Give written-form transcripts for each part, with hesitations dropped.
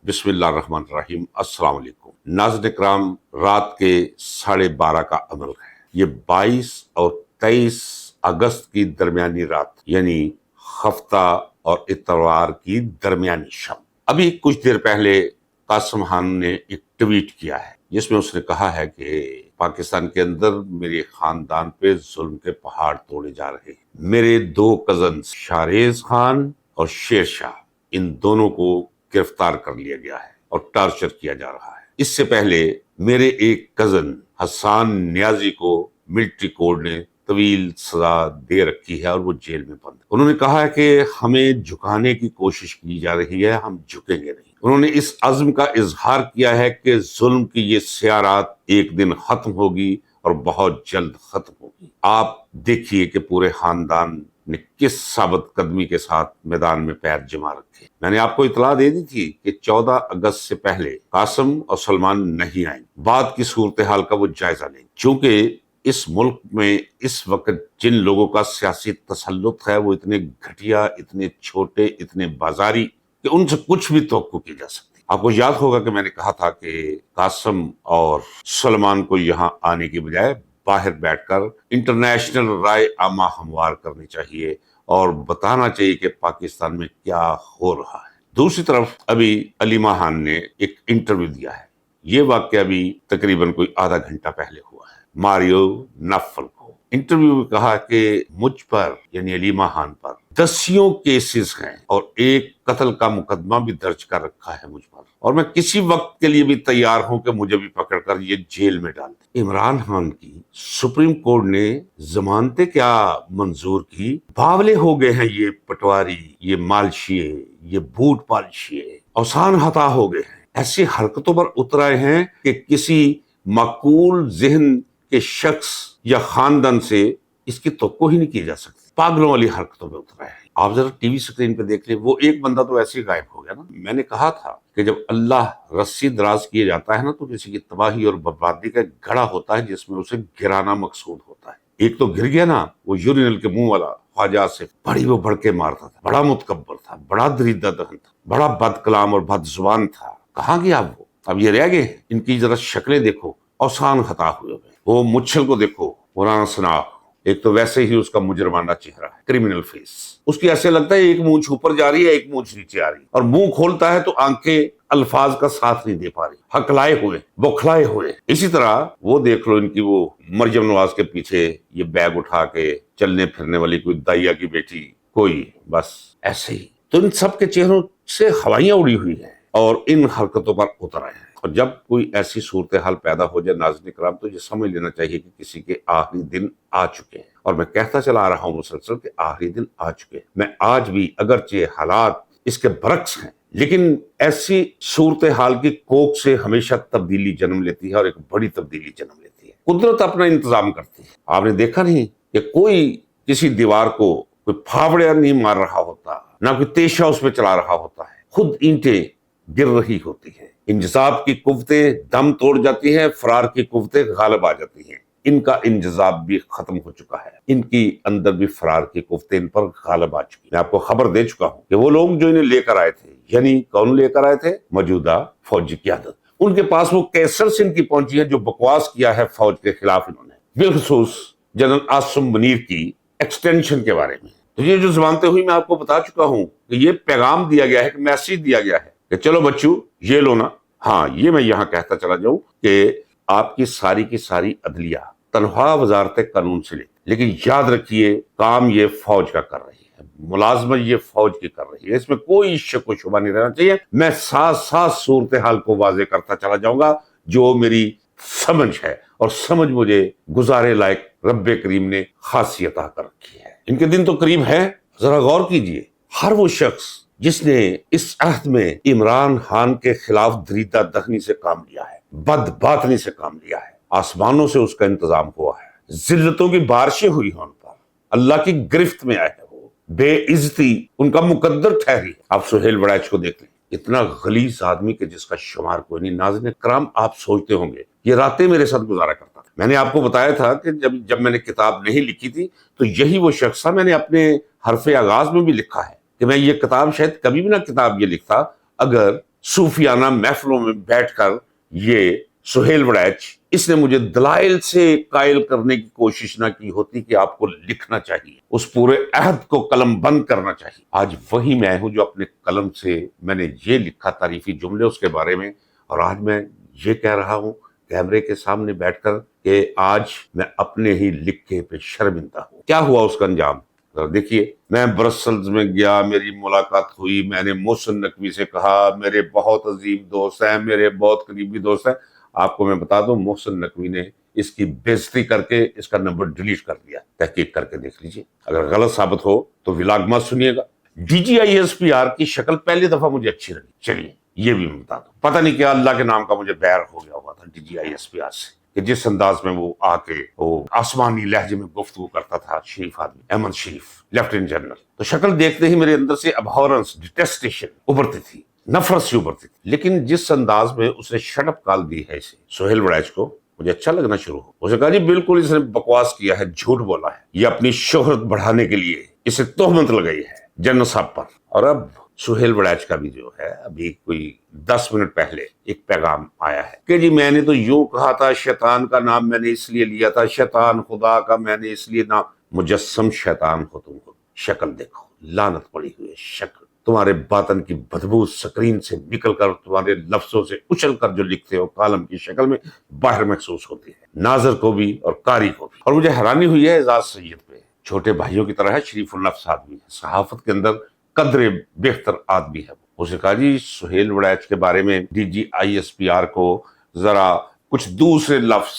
بسم اللہ الرحمن الرحیم۔ السلام علیکم ناظرین کرام، رات کے 12:30 کا عمل ہے۔ یہ 22 اور 23 اگست کی درمیانی رات، یعنی ہفتہ اور اتوار کی درمیانی شب۔ ابھی کچھ دیر پہلے قاسم خان نے ایک ٹویٹ کیا ہے جس میں اس نے کہا ہے کہ پاکستان کے اندر میرے خاندان پہ ظلم کے پہاڑ توڑے جا رہے ہیں۔ میرے 2 کزنز شاریز خان اور شیر شاہ، ان دونوں کو گرفتار کر لیا گیا ہے اور ٹارچر کیا جا رہا ہے۔ اس سے پہلے میرے ایک کزن حسان نیازی کو ملٹری کورٹ نے طویل سزا دے رکھی ہے اور وہ جیل میں بند۔ انہوں نے کہا ہے کہ ہمیں جھکانے کی کوشش کی جا رہی ہے، ہم جھکیں گے نہیں۔ انہوں نے اس عزم کا اظہار کیا ہے کہ ظلم کی یہ سیاہ رات ایک دن ختم ہوگی اور بہت جلد ختم ہوگی۔ آپ دیکھیے کہ پورے خاندان نے کس ثابت قدمی کے ساتھ میدان میں پیر جما رکھے۔ میں نے آپ کو اطلاع دے دی تھی کہ 14 اگست سے پہلے قاسم اور سلمان نہیں آئیں، بعد کی صورتحال کا وہ جائزہ لیں، چونکہ اس ملک میں اس وقت جن لوگوں کا سیاسی تسلط ہے وہ اتنے گھٹیا، اتنے چھوٹے، اتنے بازاری کہ ان سے کچھ بھی توقع کی جا سکتی۔ آپ کو یاد ہوگا کہ میں نے کہا تھا کہ قاسم اور سلمان کو یہاں آنے کی بجائے باہر بیٹھ کر انٹرنیشنل رائے عامہ ہموار کرنی چاہیے اور بتانا چاہیے کہ پاکستان میں کیا ہو رہا ہے۔ دوسری طرف ابھی علیمہ خان نے ایک انٹرویو دیا ہے۔ یہ واقعہ بھی تقریباً کوئی آدھا گھنٹہ پہلے ہوا ہے۔ ماریو نفل کو انٹرویو میں کہا کہ مجھ پر یعنی علیمہ خان پر 10 کیسز ہیں اور ایک قتل کا مقدمہ بھی درج کر رکھا ہے مجھ پر، اور میں کسی وقت کے لیے بھی تیار ہوں کہ مجھے بھی پکڑ کر یہ جیل میں ڈال دیں۔ عمران خان کی سپریم کورٹ نے ضمانتیں کیا منظور کی؟ باولے ہو گئے ہیں یہ پٹواری، یہ مالشیے، یہ بوٹ پالشیے، آسان خطا ہو گئے ہیں۔ ایسی حرکتوں پر اتر آئے ہیں کہ کسی معقول ذہن کے شخص یا خاندان سے اس کی توقع ہی نہیں کی جا سکتی۔ پاگلوں والی حرکتوں پہ اتر آئے ہیں۔ آپ ذرا ٹی وی سکرین پہ دیکھ لیں، وہ ایک بندہ تو ایسے ہی غائب ہو گیا نا۔ میں نے کہا تھا کہ جب اللہ رسی دراز کیے جاتا ہے نا تو کسی کی تباہی اور بربادی کا ایک گھڑا ہوتا ہے جس میں اسے گرانا مقصود ہوتا ہے۔ ایک تو گر گیا نا، وہ یورینل کے منہ والا خواجہ سے بڑی وہ بڑھ کے مارتا تھا، بڑا متکبر تھا، بڑا دریدہ دہن تھا، بڑا بد کلام اور بد زبان تھا۔ کہاں گیا وہ؟ اب یہ رہ گئے۔ ان کی ذرا شکلیں دیکھو، آسان خطا ہوئے ہوئے۔ وہ مچھل کو دیکھو، مولانا ثنا، ایک تو ویسے ہی اس کا مجرمانہ چہرہ ہے، کرمنل فیس۔ اس کی ایسے لگتا ہے ایک مونچھ اوپر جا رہی ہے، ایک مونچھ نیچے آ رہی ہے، اور منہ کھولتا ہے تو آنکھیں الفاظ کا ساتھ نہیں دے پا رہی، ہکلائے ہوئے، بوکھلائے ہوئے۔ اسی طرح وہ دیکھ لو ان کی وہ مریم نواز کے پیچھے یہ بیگ اٹھا کے چلنے پھرنے والی کوئی دائیا کی بیٹی، کوئی بس ایسے ہی۔ تو ان سب کے چہروں سے ہوائیاں اڑی ہوئی ہیں اور ان حرکتوں پر اتر آئے ہیں۔ اور جب کوئی ایسی صورتحال پیدا ہو جائے ناظرین کرام تو یہ سمجھ لینا چاہیے کہ کسی کے آخری دن آ چکے ہیں۔ اور میں کہتا چلا آ رہا ہوں مسلسل کہ آخری دن آ چکے ہیں۔ میں آج بھی اگرچہ حالات اس کے برعکس ہیں، لیکن ایسی صورتحال کی کوکھ سے ہمیشہ تبدیلی جنم لیتی ہے اور ایک بڑی تبدیلی جنم لیتی ہے۔ قدرت اپنا انتظام کرتی ہے۔ آپ نے دیکھا نہیں کہ کوئی کسی دیوار کو کوئی پھاوڑیا نہیں مار رہا ہوتا، نہ کوئی تیشہ اس پہ چلا رہا ہوتا ہے، خود اینٹیں گر رہی ہوتی ہیں۔ انجذاب کی قوتیں دم توڑ جاتی ہیں، فرار کی قوتیں غالب آ جاتی ہیں۔ ان کا انجذاب بھی ختم ہو چکا ہے، ان کی اندر بھی فرار کی قوتیں ان پر غالب آ چکی۔ میں آپ کو خبر دے چکا ہوں کہ وہ لوگ جو انہیں لے کر آئے تھے، یعنی کون لے کر آئے تھے؟ موجودہ فوجی قیادت۔ ان کے پاس وہ کیسر سے ان کی پہنچی ہے جو بکواس کیا ہے فوج کے خلاف انہوں نے، بالخصوص جنرل عاصم منیر کی ایکسٹینشن کے بارے میں۔ تو یہ جو ضمانتیں ہوئی میں آپ کو بتا چکا ہوں کہ یہ پیغام دیا گیا ہے، کہ میسیج دیا گیا ہے کہ چلو بچو یہ لو نا۔ ہاں، یہ میں یہاں کہتا چلا جاؤں کہ آپ کی ساری عدلیہ تنخواہ وزارت قانون سے لے، لیکن یاد رکھیے کام یہ فوج کا کر رہی ہے، ملازمت یہ فوج کی کر رہی ہے، اس میں کوئی شک و شبہ نہیں رہنا چاہیے۔ میں ساتھ صورتحال کو واضح کرتا چلا جاؤں گا جو میری سمجھ ہے، اور سمجھ مجھے گزارے لائق رب کریم نے خاصی عطا کر رکھی ہے۔ ان کے دن تو قریب ہے، ذرا غور کیجئے۔ ہر وہ شخص جس نے اس عہد میں عمران خان کے خلاف دریدہ دہنی سے کام لیا ہے، بد باطنی سے کام لیا ہے، آسمانوں سے اس کا انتظام ہوا ہے، ذلتوں کی بارشیں ہوئی ہیں ان پر، اللہ کی گرفت میں آئے ہیں، وہ بے عزتی ان کا مقدر ٹھہری۔ آپ سہیل وڑائچ کو دیکھ لیں، اتنا غلیظ آدمی کہ جس کا شمار کوئی نہیں۔ ناظرین کرام، آپ سوچتے ہوں گے یہ راتیں میرے ساتھ گزارا کرتا تھا۔ میں نے آپ کو بتایا تھا کہ جب میں نے کتاب نہیں لکھی تھی تو یہی وہ شخص تھا۔ میں نے اپنے حرف آغاز میں بھی لکھا ہے کہ میں یہ کتاب شاید کبھی بھی نہ کتاب یہ لکھتا اگر صوفیانہ محفلوں میں بیٹھ کر یہ سہیل وڑیچ اس نے مجھے دلائل سے قائل کرنے کی کوشش نہ کی ہوتی کہ آپ کو لکھنا چاہیے، اس پورے عہد کو قلم بند کرنا چاہیے۔ آج وہی میں ہوں جو اپنے قلم سے میں نے یہ لکھا تعریفی جملے اس کے بارے میں، اور آج میں یہ کہہ رہا ہوں کیمرے کے سامنے بیٹھ کر کہ آج میں اپنے ہی لکھے پہ شرمندہ ہوں۔ کیا ہوا اس کا انجام؟ دیکھیے، میں برسلز میں گیا، میری ملاقات ہوئی، میں نے محسن نقوی سے کہا میرے بہت عظیم دوست ہیں، میرے بہت قریبی دوست ہیں۔ آپ کو میں بتا دوں محسن نقوی نے اس کی بے عزتی کر کے اس کا نمبر ڈیلیٹ کر دیا۔ تحقیق کر کے دیکھ لیجیے، اگر غلط ثابت ہو تو ولاگ مت سنیے گا۔ D G I S P R کی شکل پہلی دفعہ مجھے اچھی لگی، چلیے یہ بھی میں بتا دوں۔ پتہ نہیں کیا اللہ کے نام کا مجھے بیر ہو گیا ہوا تھا D G I S P R سے، کہ جس انداز میں وہ آ کے وہ آسمانی لہجے میں گفتگو کرتا تھا، شریف آدمی، احمد شریف لیفٹیننٹ جنرل، تو شکل دیکھتے ہی میرے اندر سے ابہورنس، ڈیٹیسٹیشن ابھرتی تھی، نفرت سے ابھرتی تھی۔ لیکن جس انداز میں اس نے شٹ اپ کال دی ہے اسے سہیل وڑیچ کو، مجھے اچھا لگنا شروع ہو۔ اسے کہا جی بالکل اس نے بکواس کیا ہے، جھوٹ بولا ہے، یہ اپنی شہرت بڑھانے کے لیے اسے تہمت لگائی ہے جنرل صاحب پر۔ اور اب سہیل وڑیچ کا بھی جو ہے ابھی کوئی 10 منٹ پہلے ایک پیغام آیا ہے کہ جی میں نے تو یوں کہا تھا، شیطان کا نام میں نے اس لیے لیا تھا، شیطان خدا کا میں نے اس لیے نام، مجسم شیطان ہو تم کو، شکل دیکھو، لعنت پڑی ہوئی ہے شکل، تمہارے باطن کی بدبو سکرین سے نکل کر تمہارے لفظوں سے اچھل کر جو لکھتے ہو کالم کی شکل میں باہر محسوس ہوتی ہے، ناظر کو بھی اور قاری کو بھی۔ اور مجھے حیرانی ہوئی ہے اعزاز سید پہ، چھوٹے بھائیوں کی طرح ہے، شریف النفس آدمی ہے، صحافت کے اندر قدر بہتر آدمی ہے۔ اسے کہا جی سہیل وڑیچ کے بارے میں D G I S P R کو ذرا کچھ دوسرے لفظ،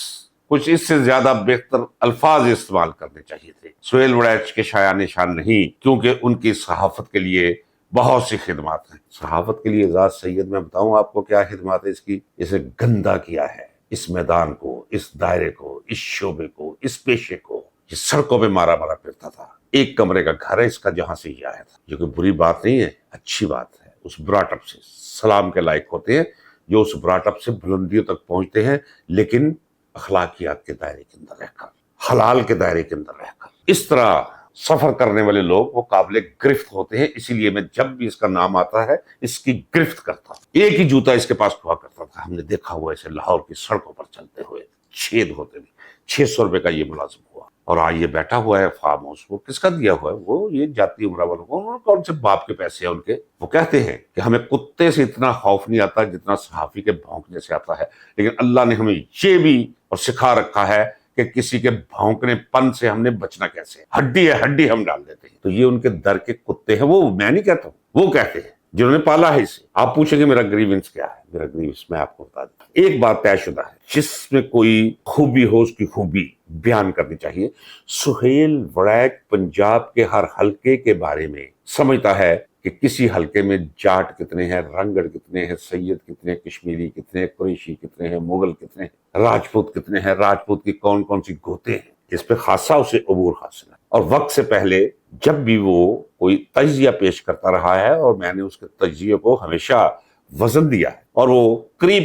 کچھ اس سے زیادہ بہتر الفاظ استعمال کرنے چاہیے تھے۔ سہیل وڑیچ کے شایان نشان نہیں، کیونکہ ان کی صحافت کے لیے بہت سی خدمات ہیں۔ صحافت کے لیے اعزاز سید میں بتاؤں آپ کو کیا خدمات ہے اس کی؟ اسے گندا کیا ہے اس میدان کو، اس دائرے کو، اس شعبے کو، اس پیشے کو۔ یہ سڑکوں پہ مارا پھرتا تھا، ایک کمرے کا گھر ہے اس کا جہاں سے یہ آیا تھا۔ یہ کوئی بری بات نہیں ہے، اچھی بات ہے۔ اس براٹ اپ سے سلام کے لائق ہوتے ہیں جو اس براٹ اپ سے بلندیوں تک پہنچتے ہیں، لیکن اخلاقیات کے دائرے کے اندر رہ کر، حلال کے دائرے کے اندر رہ کر۔ اس طرح سفر کرنے والے لوگ وہ قابل گرفت ہوتے ہیں، اسی لیے میں جب بھی اس کا نام آتا ہے اس کی گرفت کرتا ہوں۔ ایک ہی جوتا اس کے پاس ہوا کرتا تھا، ہم نے دیکھا ہوا اسے لاہور کی سڑکوں پر چلتے ہوئے، چھید ہوتے بھی۔ 600 روپے کا یہ ملازم ہوا، اور آج یہ بیٹھا ہوا ہے فارم ہاؤس۔ وہ کس کا دیا ہوا ہے؟ وہ یہ جاتی عمرہ والوں کو، انہوں نے کون سے باپ کے پیسے ہیں ان کے؟ وہ کہتے ہیں کہ ہمیں کتے سے اتنا خوف نہیں آتا جتنا صحافی کے بھونکنے سے آتا ہے، لیکن اللہ نے ہمیں یہ بھی اور سکھا رکھا ہے کہ کسی کے بھونکنے پن سے ہم نے بچنا کیسے، ہڈی ہے ہڈی ہم ڈال دیتے ہیں۔ تو یہ ان کے در کے کتے ہیں، وہ میں نہیں کہتا ہوں، وہ کہتے ہیں جنہوں نے پالا ہے اسے۔ آپ پوچھیں گے میرا گریونس کیا ہے؟ میرا گریونس میں آپ کو بتا دوں، ایک بات طے شدہ ہے، جس میں کوئی خوبی ہو اس کی خوبی بیان کرنی چاہیے۔ سہیل وڑیچ پنجاب کے ہر حلقے کے بارے میں سمجھتا ہے کہ کسی حلقے میں جاٹ کتنے ہیں، رنگڑ کتنے ہیں، سید کتنے ہیں، کشمیری کتنے ہیں، قریشی کتنے ہیں، مغل کتنے ہیں، راجپوت کتنے ہیں، راجپوت کی کون کون سی گوتے ہیں۔ اس پہ خاصا اسے عبور حاصل ہے، اور وقت سے پہلے جب بھی وہ کوئی تجزیہ پیش کرتا رہا ہے، اور میں نے اس کے تجزیے کو ہمیشہ وزن دیا ہے، اور وہ قریب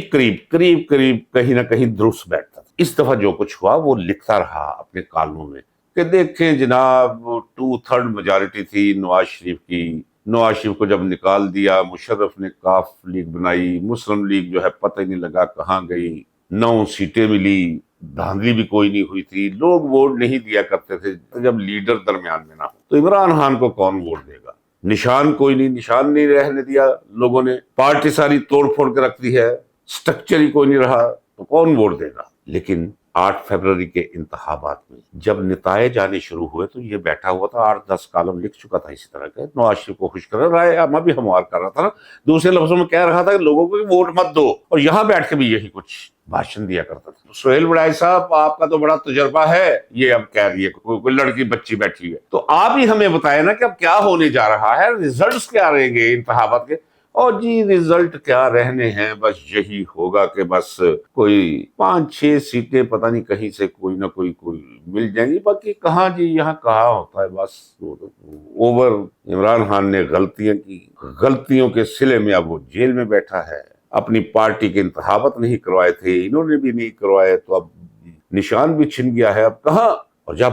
قریب کہیں نہ کہیں درست بیٹھتا تھا۔ اس دفعہ جو کچھ ہوا وہ لکھتا رہا اپنے کالموں میں کہ دیکھیں جناب 2/3 میجارٹی تھی نواز شریف کی، نواز شریف کو جب نکال دیا، مشرف نے کاف لیگ بنائی، مسلم لیگ جو ہے پتہ ہی نہیں لگا کہاں گئی، 9 سیٹیں ملی، دھاندلی بھی کوئی نہیں ہوئی تھی، لوگ ووٹ نہیں دیا کرتے تھے جب لیڈر درمیان میں نہ ہو تو عمران خان کو کون ووٹ دے گا؟ نشان کوئی نہیں، نشان نہیں رہنے دیا لوگوں نے، پارٹی ساری توڑ پھوڑ کے رکھ دی ہے، سٹرکچر ہی کوئی نہیں رہا، تو کون ووٹ دے گا؟ لیکن 8 فروری کے انتخابات میں جب نتائج آنے شروع ہوئے تو یہ بیٹھا ہوا تھا، 8-10 کالم لکھ چکا تھا اسی طرح کے، نواز شریف کو خوش کر رہا، رائے عامہ بھی ہموار کر رہا تھا نا، دوسرے لفظوں میں کہہ رہا تھا کہ لوگوں کو ووٹ مت دو، اور یہاں بیٹھ کے بھی یہی کچھ بھاشن دیا کرتا تھا۔ سہیل وڑیچ صاحب آپ کا تو بڑا تجربہ ہے، یہ اب کہہ رہی ہے کوئی لڑکی بچی بیٹھی ہے، تو آپ ہی ہمیں بتائیں نا کہ اب کیا ہونے جا رہا ہے، ریزلٹس کیا رہیں گے انتخابات کے؟ اور جی ریزلٹ کیا رہنے ہیں، بس یہی ہوگا کہ بس کوئی 5-6 سیٹیں پتہ نہیں کہیں سے کوئی نہ کوئی مل جائیں گی، باقی کہاں جی یہاں کہاں ہوتا ہے، بس اوور۔ عمران خان نے غلطیاں کی، غلطیوں کے صلے میں اب وہ جیل میں بیٹھا ہے، اپنی پارٹی کے انتخابات نہیں کروائے تھے، انہوں نے بھی نہیں کروائے، تو اب نشان بھی چھن گیا ہے، اب کہاں۔ اور جب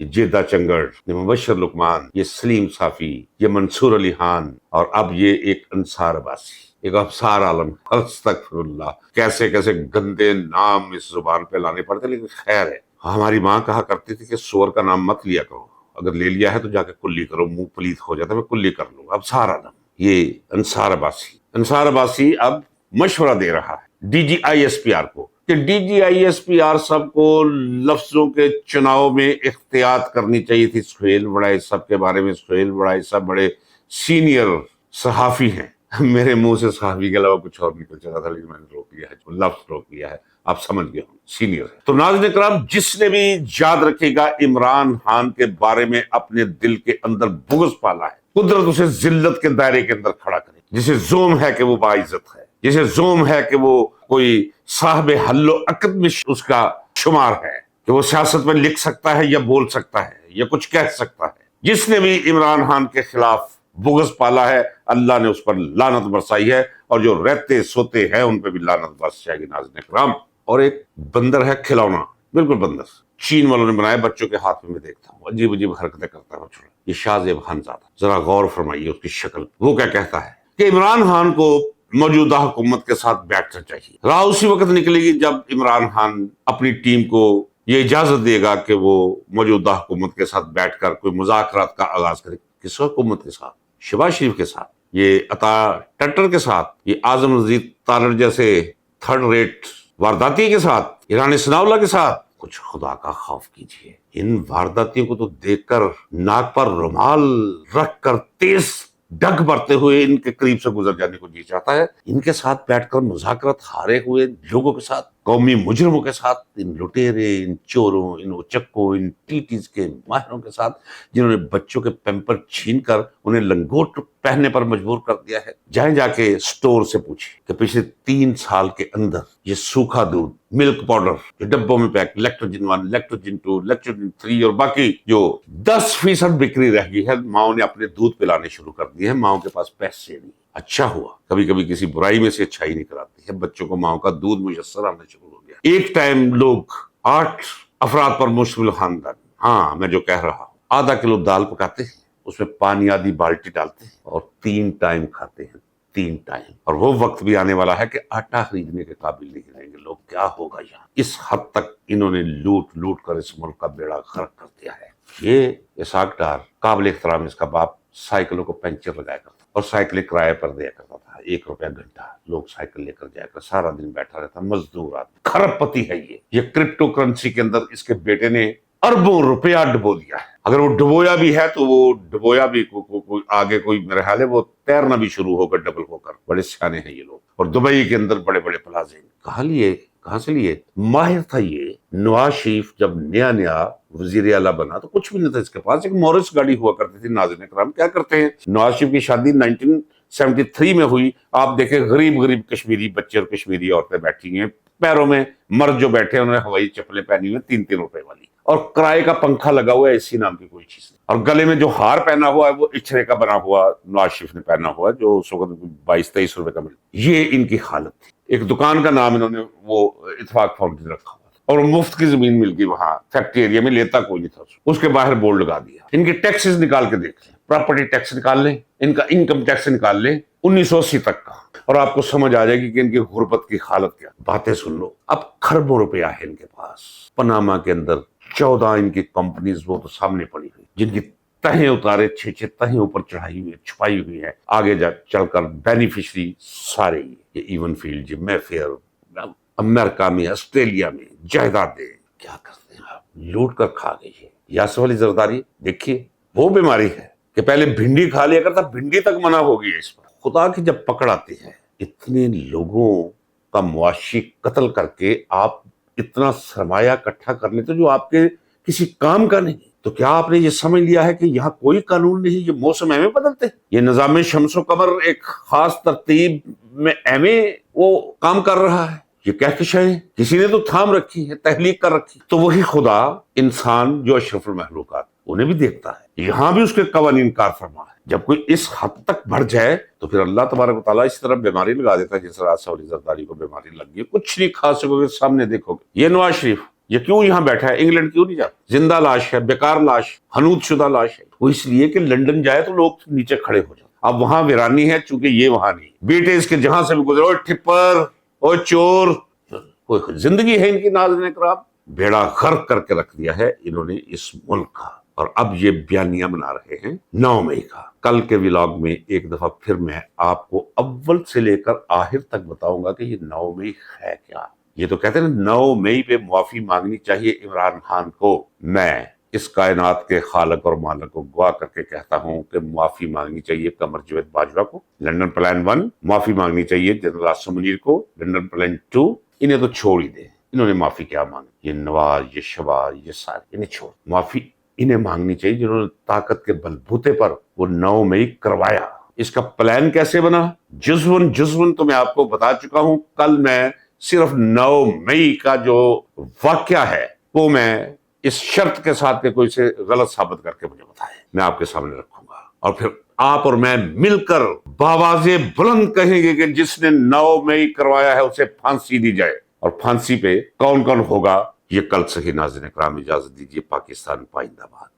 یہ جیدہ چنگڑ، یہ مبشر لقمان، یہ سلیم صافی، یہ منصور علی خان، اور اب یہ ایک انصار عباسی، ایک ابصار عالم، استغفر اللہ، کیسے کیسے گندے نام اس زبان پہ لانے پڑتے، لیکن خیر ہے۔ ہماری ماں کہا کرتی تھی کہ سور کا نام مت لیا کرو، اگر لے لیا ہے تو جا کے کلی کرو، منہ پلیت ہو جاتا ہے، میں کلی کر لوں گا۔ ابصار عالم، یہ انصار عباسی، انصار عباسی اب مشورہ دے رہا ہے D G I S P R کو کہ D G I S P R سب کو لفظوں کے چناؤ میں احتیاط کرنی چاہیے تھی۔ سہیل بڑائی صاحب کے بارے میں، سہیل بڑائی صاحب بڑے سینئر صحافی ہیں، میرے منہ سے صحافی کے علاوہ کچھ اور نکل چلا تھا، لیکن میں نے روک لیا ہے، لفظ روک لیا ہے، آپ سمجھ گئے ہوں، سینئر ہے۔ تو ناظرین کرام، جس نے بھی یاد رکھے گا عمران خان کے بارے میں اپنے دل کے اندر بغض پالا ہے، قدرت اسے ذلت کے دائرے کے اندر کھڑا کرے۔ جسے زوم ہے کہ وہ باعزت ہے، جسے زوم ہے کہ وہ کوئی صاحب حل و عقد میں اس کا شمار ہے، کہ وہ سیاست میں لکھ سکتا ہے یا بول سکتا ہے یا کچھ کہہ سکتا ہے، جس نے بھی عمران خان کے خلاف بغض پالا ہے، اللہ نے اس پر لعنت برسائی ہے، اور جو رہتے سوتے ہیں ان پہ بھی لعنت برس جائے گی ناظرین کرام۔ اور ایک بندر ہے کھلونا، بالکل بندر، چین والوں نے بنایا، بچوں کے ہاتھ میں دیکھتا ہوں، عجیب عجیب حرکتیں کرتا ہے بچوں، یہ شاہ زیب خان زادہ، ذرا غور فرمائیے اس کی شکل، وہ کیا کہتا ہے کہ عمران خان کو موجودہ حکومت کے ساتھ بیٹھنا چاہیے۔ راہ اسی وقت نکلے گی جب عمران خان اپنی ٹیم کو یہ اجازت دے گا کہ وہ موجودہ حکومت کے ساتھ بیٹھ کر کوئی مذاکرات کا آغاز کرے۔ کس حکومت کے ساتھ؟ شہباز شریف کے ساتھ، یہ عطا ٹٹر کے ساتھ، یہ اعظم رضی تارڑ جیسے تھرڈ ریٹ وارداتی کے ساتھ، ایران ثناء اللہ کے ساتھ۔ کچھ خدا کا خوف کیجیے، ان وارداتیوں کو تو دیکھ کر ناک پر رومال رکھ کر تیز ڈگ بھرتے ہوئے ان کے قریب سے گزر جانے کو جی چاہتا ہے۔ ان کے ساتھ بیٹھ کر مذاکرات ہارے ہوئے لوگوں کے ساتھ، قومی مجرموں کے ساتھ، ان لٹیرے، ان چوروں، ان اچکوں، ان ٹیٹیز کے ماہروں کے ساتھ، جنہوں نے بچوں کے پیمپر چھین کر انہیں لنگوٹ پہننے پر مجبور کر دیا ہے۔ جائیں جا کے سٹور سے پوچھیں کہ پچھلے 3 سال کے اندر یہ سوکھا دودھ، ملک پاؤڈر جو ڈبوں میں پیک، لیکٹوجن 1، لیکٹوجن 2، لیکٹوجن 3 اور باقی جو 10% بکری رہ گئی ہے، ماؤں نے اپنے دودھ پلانے شروع کر دیے ہیں، ماؤں کے پاس پیسے نہیں۔ اچھا ہوا، کبھی کبھی کسی برائی میں سے اچھائی نکل آتی ہے، بچوں کو ماؤں کا دودھ میسر آنا شروع ہو گیا۔ ایک ٹائم لوگ 8 افراد پر مشتمل خاندان، ہاں میں جو کہہ رہا ہوں، آدھا کلو دال پکاتے ہیں، اس میں پانی آدھی بالٹی ڈالتے ہیں اور 3 ٹائم کھاتے ہیں، 3 ٹائم۔ اور وہ وقت بھی آنے والا ہے کہ آٹا خریدنے کے قابل نہیں رہیں گے لوگ۔ کیا ہوگا یہاں؟ اس حد تک انہوں نے لوٹ لوٹ کر اس ملک کا بیڑا غرق کر دیا ہے۔ یہ اسحاق ڈار، قابل احترام، اس کا باپ سائیکلوں کو پنچر لگایا کرتا اور سائیکلیں کرائے پر دیا کرتا تھا، 1 روپیہ گھنٹہ، لوگ سائیکل لے کر جایا کر، سارا دن بیٹھا رہتا، مزدور آدمی، کھرب پتی ہے یہ کرپٹو کرنسی کے اندر اس کے بیٹے نے اربوں روپیہ ڈبو دیا ہے۔ اگر وہ ڈبویا بھی ہے تو وہ ڈبویا بھی آگے کوئی میرے خیال ہے وہ تیرنا بھی شروع ہوگا ڈبل ہو کر۔ بڑے سیانے ہیں یہ لوگ۔ اور دبئی کے اندر بڑے بڑے پلازے، کہاں سے لیے؟ ماہر تھا یہ۔ نواز شریف جب نیا نیا وزیر اعلیٰ بنا تو کچھ بھی نہیں تھا اس کے پاس، ایک مورس گاڑی ہوا کرتی تھی۔ ناظرین کرام، کیا کرتے ہیں، نواز شریف کی شادی 1973 میں ہوئی، آپ دیکھیں غریب کشمیری بچے اور کشمیری عورتیں بیٹھی ہیں، پیروں میں مرد جو بیٹھے ہیں انہوں نے ہوائی چپلیں پہنی ہوئی 3 روپے والی، اور کرائے کا پنکھا لگا ہوا ہے، اسی نام کی کوئی چیز نہیں، اور گلے میں جو ہار پہنا ہوا ہے وہ اچھرے کا بنا ہوا نواز شریف نے پہنا ہوا ہے، جو اس وقت 22-23 روپے کا ملتا۔ یہ ان کی حالت تھی۔ ایک دکان کا نام انہوں نے وہ اتفاق فاؤنڈری رکھا ہوا تھا، اور مفت کی زمین مل گئی وہاں فیکٹری ایریا میں، لیتا کوئی نہیں تھا، اس کے باہر بورڈ لگا دیا۔ ان کے ٹیکسز نکال کے دیکھ لیں، پراپرٹی ٹیکس نکال لیں، ان کا انکم ٹیکس نکال لیں 1980 تک کا، اور آپ کو سمجھ آ جائے گی کہ ان کی غربت کی حالت کیا۔ باتیں سن لو، اب کھربوں روپیہ ہے ان کے پاس۔ پناما کے اندر 14 ان کی کمپنیز وہ تو سامنے پڑی ہوئی، جن کی تہیں اتارے 6 تہیں اوپر چڑھائی ہوئی، چھپائی ہوئی ہے، آگے جا چل کر بینیفیشری سارے یہ ایون فیلڈ، یہ مے فیئر، امریکہ میں، آسٹریلیا میں جائیدادیں، کیا کرتے ہیں آپ، لوٹ کر کھا گئی ہے۔ یاسر علی زرداری دیکھیے، وہ بیماری ہے کہ پہلے بھنڈی کھا لیا کرتا، بھنڈی تک منع ہو گئی ہے اس پر۔ خدا کی جب پکڑ آتی ہے، اتنے لوگوں کا معاشی قتل کر کے آپ اتنا سرمایہ اکٹھا کر لیتے جو آپ کے کسی کام کا نہیں، تو کیا آپ نے یہ سمجھ لیا ہے کہ یہاں کوئی قانون نہیں، یہ موسم ایویں بدلتے ہیں، یہ نظام شمس و قمر ایک خاص ترتیب میں ایویں وہ کام کر رہا ہے، یہ کہکشائیں کسی نے تو تھام رکھی ہے، تحلیق کر رکھی، تو وہی خدا انسان جو اشرف المخلوقات انہیں بھی دیکھتا ہے، یہاں بھی اس کے قوانین کار فرما ہے۔ جب کوئی اس حد تک بڑھ جائے تو پھر اللہ تبارک و تعالیٰ اس طرح بیماری لگا دیتا ہے، جس طرح یاسر علی زرداری کو بیماری لگ گئی، کچھ نہیں کھا سکو گے، سامنے دیکھو گے۔ یہ نواز شریف یہ کیوں یہاں بیٹھا ہے, انگلینڈ کیوں نہیں جاتا؟ زندہ لاش ہے, بیکار لاش, حنوط شدہ لاش ہے. وہ اس لیے کہ لنڈن جائے تو لوگ نیچے کھڑے ہو جاتے. اب وہاں ویرانی ہے چونکہ یہ وہاں نہیں. بیٹے اس کے جہاں سے بھی گزرے, اوے ٹھپر, اوے چور, کوئی زندگی ہے ان کی ناظرین اکرام. بیڑا غرق کر کے رکھ دیا ہے انہوں نے اس ملک کا. اور اب یہ بیانیہ منا رہے ہیں 9 مئی کا. کل کے ولاگ میں ایک دفعہ پھر میں آپ کو اول سے لے کر آخر تک بتاؤں گا کہ یہ 9 مئی ہے کیا. یہ تو کہتے ہیں 9 مئی پہ معافی مانگنی چاہیے عمران خان کو. میں اس کائنات کے خالق اور مالک کو گواہ کر کے کہتا ہوں کہ معافی مانگنی چاہیے قمر جاوید باجوہ کو, لنڈن پلان 1. معافی مانگنی چاہیے جنرل آصف منیر کو, لنڈن پلان 2. انہیں تو چھوڑ ہی دیں, انہوں نے معافی کیا مانگی. یہ نواز, یہ شہباز, یہ سارے انہیں چھوڑ. معافی انہیں مانگنی چاہیے جنہوں نے طاقت کے بلبوتے پر وہ 9 مئی کروایا. اس کا پلان کیسے بنا جزون تو میں آپ کو بتا چکا ہوں. کل میں صرف 9 مئی کا جو واقعہ ہے وہ میں اس شرط کے ساتھ کہ کوئی سے غلط ثابت کر کے مجھے بتائے, میں آپ کے سامنے رکھوں گا. اور پھر آپ اور میں مل کر بآواز بلند کہیں گے کہ جس نے 9 مئی کروایا ہے اسے پھانسی دی جائے. اور پھانسی پہ کون کون ہوگا یہ کل سے ہی. ناظرین اکرام اجازت دیجیے. پاکستان پائندہ باد.